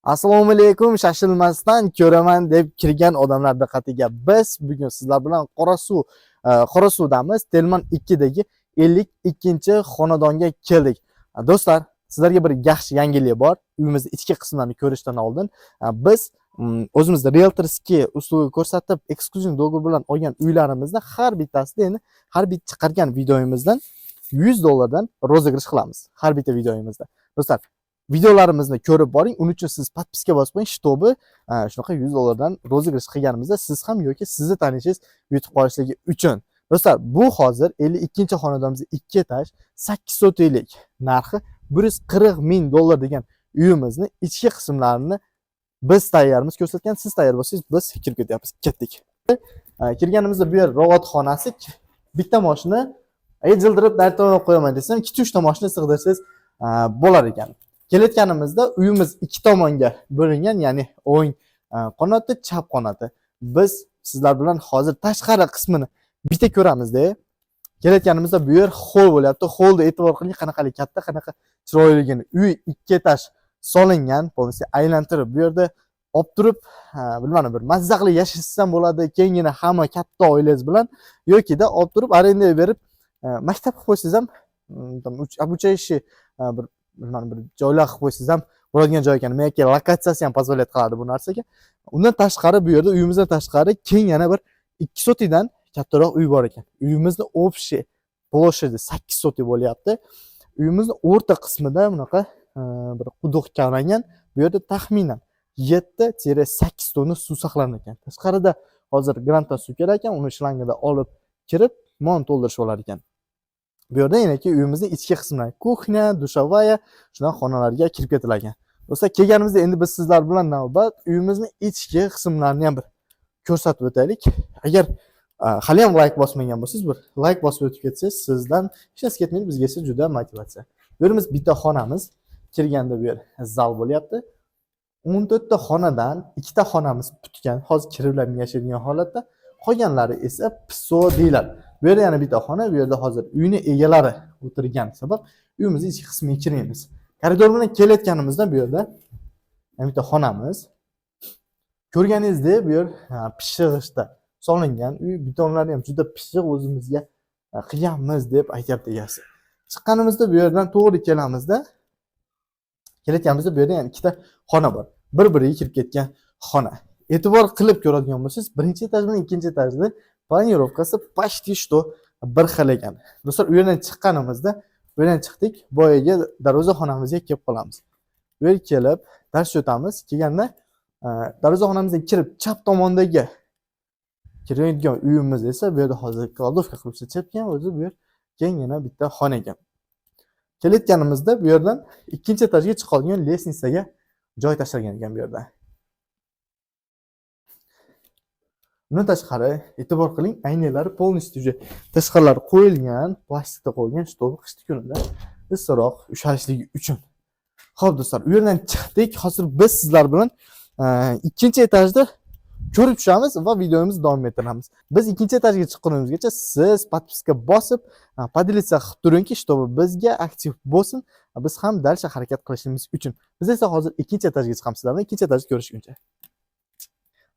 Assalomu alaykum, shashilmasdan ko'raman deb kirgan odamlar diqqatiga. Biz bugun sizlar bilan Qorasuvdamiz. Telman 2 dagi 52-xonadonga keldik. Do'stlar, sizlarga bir yaxshi yangilik bor. Uyimizning ichki qismlarini ko'rishdan oldin biz o'zimizda realtorskiy usulni ko'rsatib, eksklyuziv dogovor bilan olgan uylarimizni har bittasida endi har bitta chiqargan videomizdan $100 rozigrish qilamiz. Har bitta videomizda. Do'stlar, videolarimizni ko'rib boring. Uning uchun siz podpiska bosib qo'ying, shtobi shunaqa $100 rozigrish qilganimizda siz ham yoki sizni tanishingiz yutib qolishligi uchun. Do'stlar, bu hozir 52-xonadonimizda 2 etaj 8 sotiklik narxi $140,000 degan uyimizni ichki qismlarini biz tayyormiz ko'rsatgan. Siz tayyor bo'lsangiz biz kirib ketyapmiz. Ketdik. Kirganimizda bu yer robotxonasi. Bitta mashina jildirib darto'g'ri qo'yaman desam, 2-3 ta mashina sig'dirsangiz bo'lar ekan. Kelayotganimizda uyimiz 2 tomonga bo'lingan, ya'ni o'ng qanoti, chap qanoti. Biz sizlar bilan hozir tashqari qismini bitta ko'ramizda. Kelayotganimizda bu yer hol bo'lyapti. Holda e'tibor qiling, qanaqalik katta, qanaqa chiroyligini. Uy 2 etaj solingan, polisi aylantirib bu yerda olib turib, bilmadim, bir mazzaqli yashashsa ham bo'ladi. Keyingina hamma katta oilangiz bilan yokida olib turib arendaga berib maktab qilib qo'ysangiz ham, обучающий bir joylar qilib qo'ysangiz ham bo'ladigan joy ekan. Menga lokatsiyasi ham позволяет qiladi bu narsaga. Undan tashqari bu yerda uyimizdan tashqari keng yana bir 2 sotikdan kattaroq uy bor ekan. Uyimizni общий ploshadi 8 sotik bo'lyapti. Uyimizni o'rta qismida bunaqa bir quduq kavlangan. Bu yerda taxminan 7-8 tonna suv saqlanar ekan. Tashqarida hozir grantdan suv kerak ekan, uni shlangida olib kirib, mont to'ldirish olar ekan. Bu yerda yanaki uyimizning ichki qismlari, kuxnya, dushavaya, shunaqa xonalarga kirib ketilgan. Do'stlar, kelganimizda endi biz sizlar bilan navbat uyimizning ichki qismlarini ham bir ko'rsatib o'taylik. Agar hali ham like bosmagan bo'lsangiz, bir like bosib o'tib ketsangiz, sizdan hech narsa ketmaydi, bizga esa juda motivatsiya. Bu yerimiz bitta xonamiz. Kirganda bu yer zal bo'lyapti. 14 ta xonadan 2 ta xonamiz putgan, hozir kirib yashaydigan holatda, qolganlari esa piso deyiladi. Bu yerda yana bitta xona, bu yerda hozir uyning egalari o'tirgan sabab uyimizning ichki qismiga kirmaymiz. Koridor bilan kelayotganimizda bu yerda yana bitta xonamiz. Ko'rganingizdek, bu yer pishig'ishda solingan uy, betonlari ham juda pishiq, o'zimizga qilganmiz deb aytayapti egasi. Chiqqanimizda bu yerdan to'g'ri kelamizda, kelayotganimizda bu yerda yana 2 ta xona bor. Bir-biriga kirib ketgan xona. E'tibor qilib ko'radigan bo'lsangiz, birinchi etaj bilan ikkinchi etajda planirovkasi почти что bir xil ekan. Do'stlar, u yerdan chiqqanimizda, bu yerdan chiqdik, boyaga darvozaxonamizga kelib qolamiz. Bu yerga kelib, dars o'tamiz. Kelganda darvozaxonamizga kirib, chap tomondagi kiradigan uyimiz esa bu yerda hozir kladovka qilib chepgan, o'zi bu yer kengina bitta xona ekan. Kelayotganimizda bu yerdan ikkinchi etajga chiqadigan lestnitsaga joy tashlangan ekan bu yerda. Bundan tashqari e'tibor qiling, aynalari полностью tashqarlari qo'yilgan, plastikda qo'yilgan, shtobi qishki kunida issiqroq ushalishligi uchun. Xo'p do'stlar, u yerdan chiqdik. Hozir biz sizlar bilan ikkinchi etajda ko'rib tushamiz va videomizni davom ettiramiz. Biz ikkinchi etajga chiqqunimizgacha siz podpiska bosib, поделиться qilib turingki, shtobi bizga aktiv bo'lsin, biz ham dalsha harakat qilishimiz uchun. Biz esa hozir ikkinchi etajga chiqamiz. Sizlar bilan ikkinchi etajda ko'rishguncha.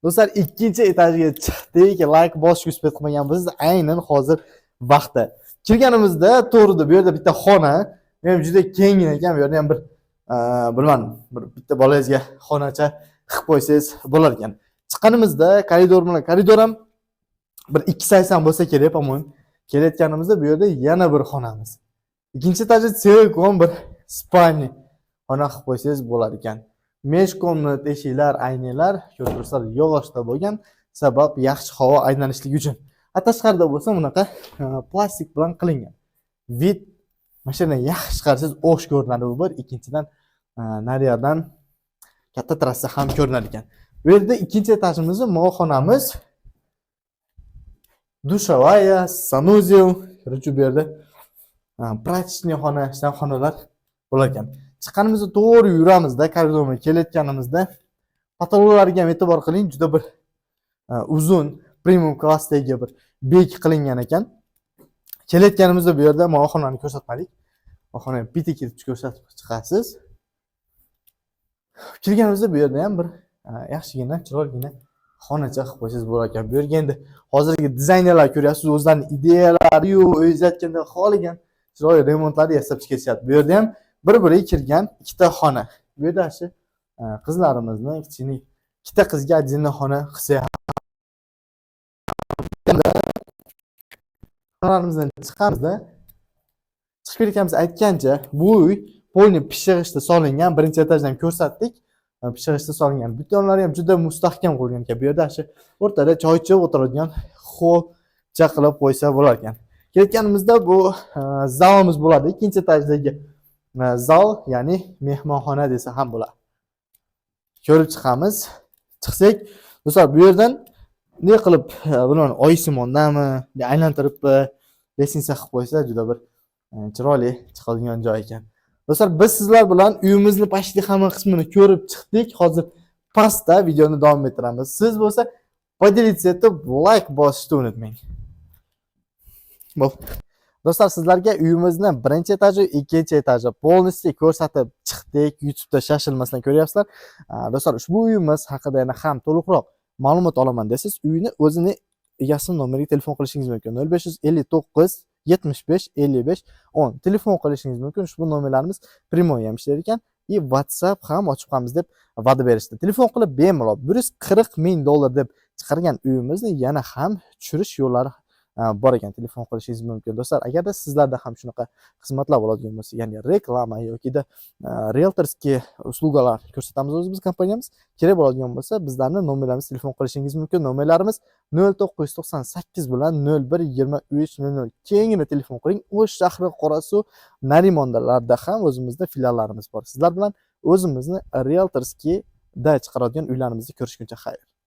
Do'stlar, ikkinchi etajga chiqdik. Like bosishga uspet qilmagan bo'lsangiz, aynan hozir vaqti. Kirganimizda to'g'rida bu yerda bitta xona, ham juda kengina ekan. Bu yerda ham bir bilmadim, bir bitta bolangizga xonacha qilib qo'ysangiz bo'lar ekan. Chiqqanimizda koridor bilan koridor ham bir 280 bo'lsa kerak, ammo kelayotganimizda bu yerda yana bir xonamiz. Ikkinchi etajda telefon bir spalni xona qilib qo'ysangiz bo'lar ekan. Mesh komnat, eshiklar, aynalar, ko'rib yog'ochda bo'lgan, sabab yaxshi havo aylanishligi uchun. Tashqarida bo'lsa bunaqa plastik bilan qilingan. Vid mashina yaxshi chiqarsangiz o'sh ko'rinadi bu bir. Ikkinchidan nariyardan katta trassa ham ko'rinar ekan. Bu yerda ikkinchi etajimizda xonamiz, dushavaya, sanuzel, короче bu yerda praktik xonalar bo'lar ekan. Chiqqanimizda to'g'ri yuramizda, koridorga kelayotganimizda patologlarga ham e'tibor qiling, juda bir uzun, premium klassdagi bir bek qilingan ekan. Kelayotganimizda bu yerda xonani ko'rsatmadik. Xonani bitta kelib ko'rsatib chiqasiz. Kelganimizda bu yerda ham bir yaxshigina, chiroyligina xonacha qilib qo'ysangiz bo'lar ekan. Bu yerga endi hozirgi dizaynerlar ko'ryapsiz, o'zlarining ideyalari-yu, o'zingiz aytganda xohlagan chiroyli remontlarni yasab chiqarishyapti. Bu yerda ham bir-biriga kirgan ikkita xona. Bu yerda shu qizlarimizni kichik ikkita qizga отдельно xona qilsa xonaimizdan chiqamizda, chiqib ketganimiz aytgancha, bu uy polni pishig'ishda solingan, birinchi etajdan ko'rsatdik. Pishig'ishda solingan. Betonlari ham juda mustahkam qo'yilgan ekan. Bu yerda shu o'rtada choy ichib o'tiradigan xolcha qilib qo'ysa bo'lar ekan. Kelayotganimizda bu zalimiz bo'ladi. Ikkinchi etajdagi zal, ya'ni mehmonxona desa ham bo'ladi. Ko'rib chiqamiz. Chiqsak, do'stlar, bu yerdan ne qilib buni oysimondami, aylantirib lesinsa qilib qo'ysa juda bir chiroyli chiqadigan joy ekan. Do'stlar, biz sizlar bilan uyimizni pastki hamma qismini ko'rib chiqdik. Hozir pastda videoni davom ettiramiz. Siz bo'lsa podelиться etib, like bosishni unutmang. Do'stlar, sizlarga uyimizni birinchi etaji, ikkinchi etaji polностью ko'rsatib chiqdik. YouTube'da shoshilmasdan ko'ryapsizlar. Do'stlar, ushbu uyimiz haqida yana ham to'liqroq ma'lumot olaman desiz, uyni o'zini egasi nomeriga telefon qilishingiz mumkin. 0559 75 55 10 telefon qilishingiz mumkin. Ushbu nomerlarimiz primoy ham ishlar ekan. WhatsApp ham ochib qo'yamiz deb va'da berishdi. Telefon qilib bemalol $140,000 deb chiqargan uyimizni yana ham tushirish yo'llari bor ekan. Telefon qilishingiz mumkin. Do'stlar, agarda sizlarda ham shunaqa xizmatlar bo'ladigan bo'lsa, ya'ni reklama yoki-da realtorskiy uslugalar ko'rsatamiz o'zimiz kompaniyamiz, kerak bo'ladigan bo'lsa, bizlarning nomerlarimizga telefon qilishingiz mumkin. Nomerlarimiz 0998 bilan 012300. Keyingina telefon qiling. O'sh shahri Qorasuv, Narimondalarda ham o'zimizda filiallarimiz bor. Sizlar bilan o'zimizni realtorskiyda chiqaradigan uylarimizni ko'rishguncha xayr.